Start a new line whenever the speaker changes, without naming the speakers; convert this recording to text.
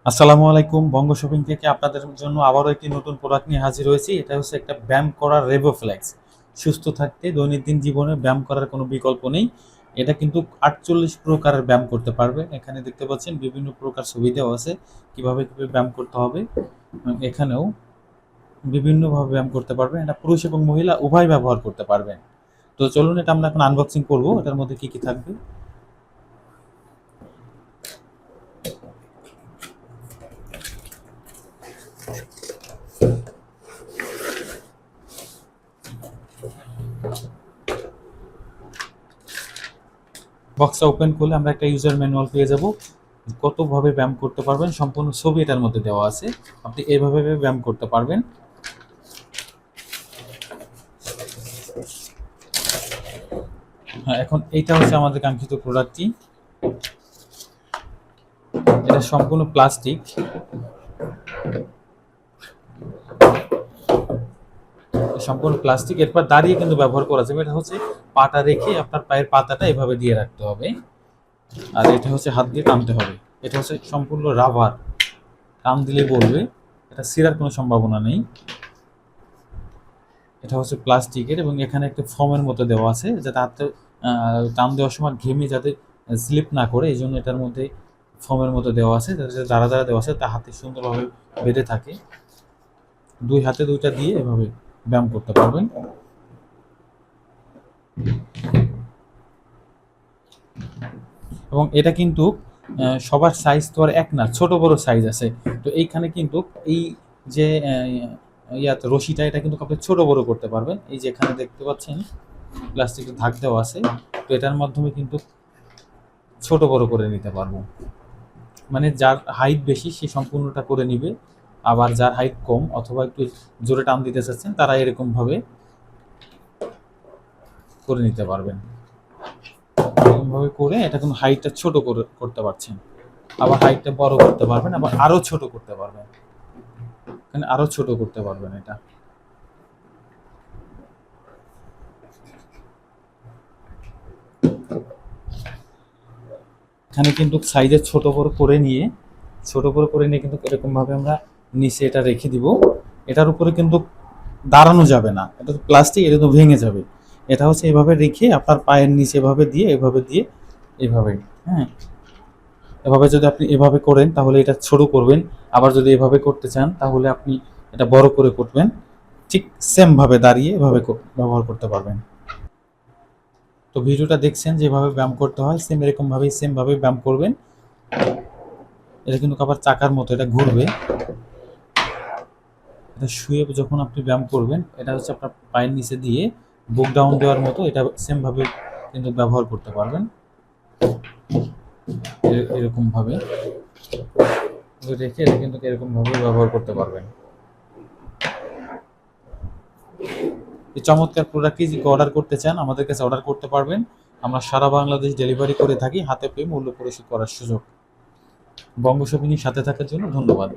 আসসালামু আলাইকুম। বঙ্গ শপিং থেকে আপনাদের জন্য আবারও একটি নতুন প্রোডাক্ট নিয়ে হাজির হয়েছি। এটা হচ্ছে একটা ব্যায়াম করার রেবোফ্লেক্স। সুস্থ থাকতে দৈনন্দিন জীবনে ব্যায়াম করার কোনো বিকল্প নেই। এটা কিন্তু ৪৮ প্রকারের ব্যায়াম করতে পারবেন। এখানে দেখতে পাচ্ছেন বিভিন্ন প্রকার ছবি দেওয়া আছে কিভাবে ব্যায়াম করতে হবে। এখানেও বিভিন্নভাবে ব্যায়াম করতে পারবেন। এটা পুরুষ এবং মহিলা উভয় ব্যবহার করতে পারবেন। তো চলুন এটা আমরা এখন আনবক্সিং করব। এটার মধ্যে কি থাকবে। বক্সটা ওপেন করলে আমরা একটা ইউজার ম্যানুয়াল পেয়ে যাব। কতভাবে ব্যায়াম করতে পারবেন সম্পূর্ণ ছবি এটার মধ্যে দেওয়া আছে। আপনি এইভাবে ব্যায়াম করতে পারবেন। হ্যাঁ, এখন এইটা হচ্ছে আমাদের কাঙ্ক্ষিত প্রোডাক্টটি। এটা সম্পূর্ণ প্লাস্টিক। এরপর দাঁড়িয়ে কিন্তু ব্যবহার করা যাবে। এটা হচ্ছে পাটা রেখে আপনার পায়ের পাতাটা এভাবে দিয়ে রাখতে হবে, আর এটা হচ্ছে হাত দিয়ে টানতে হবে। এটা হচ্ছে সম্পূর্ণ রাবার, টান দিলে বলবে। এটা ছিঁড়ার কোনো সম্ভাবনা নেই। এটা হচ্ছে প্লাস্টিকের এবং এখানে একটা ফোমের মতো দেওয়া আছে যাতে হাতে টান দেওয়ার সময় ঘেমে যাতে স্লিপ না করে, এই জন্য এটার মধ্যে ফোমের মতো দেওয়া আছে যাতে যারা দেওয়া আছে তা হাতে সুন্দরভাবে বেঁধে থাকে। দুই হাতে দুইটা দিয়ে এভাবে ব্যায়াম করতে পারবেন। এবং এটা কিন্তু সবার সাইজ তো আর এক না, ছোট বড় সাইজ আছে। তো এইখানে কিন্তু এই যে রশিটা, এটা কিন্তু আপনি ছোট বড় করতে পারবেন। এই যে এখানে দেখতে পাচ্ছেন প্লাস্টিকের ধাক দেওয়া আছে, তো এটার মাধ্যমে কিন্তু ছোট বড় করে নিতে পারবো। মানে যার হাইট বেশি সে সম্পূর্ণটা করে নিবে, আবার যার হাইট কম অথবা একটু জোরে টান দিতে চাচ্ছেন তারা এরকম ভাবে করে নিতে পারবেন। এরকম ভাবে করে এটা কিন্তু হাইটটা ছোট করতে পারছেন, আবার হাইটটা বড় করতে পারবেন, আবার আরো ছোট করতে পারবেন। এখানে আরো ছোট করতে পারবেন। এটা এখানে কিন্তু সাইজে ছোট বড় করে নিয়ে কিন্তু এরকম ভাবে আমরা নিচে এটা রেখে দিব। এটার উপরে কিন্তু দাঁড়ানো যাবে না, এটা তো প্লাস্টিক, এটা তো ভেঙে যাবে। এটা হচ্ছে এভাবে রেখে আপনার পায়ের নিচে এভাবে দিয়ে এভাবে, হ্যাঁ, এভাবে যদি আপনি এভাবে করেন তাহলে এটা ছোট করবেন। আবার যদি এভাবে করতে চান তাহলে আপনি এটা বড় করে করবেন। ঠিক সেম ভাবে দাঁড়িয়ে এভাবে ব্যবহার করতে পারবেন। তো ভিডিওটা দেখছেন যেভাবে ব্যায়াম করতে হয়, সেম ভাবে ব্যায়াম করবেন। এটা কিন্তু আবার চাকার মতো, এটা ঘুরবে। এটা শুয়ে যখন আপনি ব্যায়াম করবেন, এটা হচ্ছে আপনার পায়ের নিচে দিয়ে বুক ডাউন দেওয়ার মতো, এটা সেম ভাবে কিন্তু ব্যবহার করতে পারবেন। এরকম ভাবে রেখে এটা কিন্তু এরকম ভাবে ব্যবহার করতে পারবেন। এই চমৎকার প্রোডাক্টটি যদি অর্ডার করতে চান আমাদের কাছে অর্ডার করতে পারবেন। আমরা সারা বাংলাদেশ ডেলিভারি করে থাকি, হাতে পেয়ে মূল্য পরিশোধ করার সুযোগ। বঙ্গ শপিং এর সাথে থাকার জন্য ধন্যবাদ।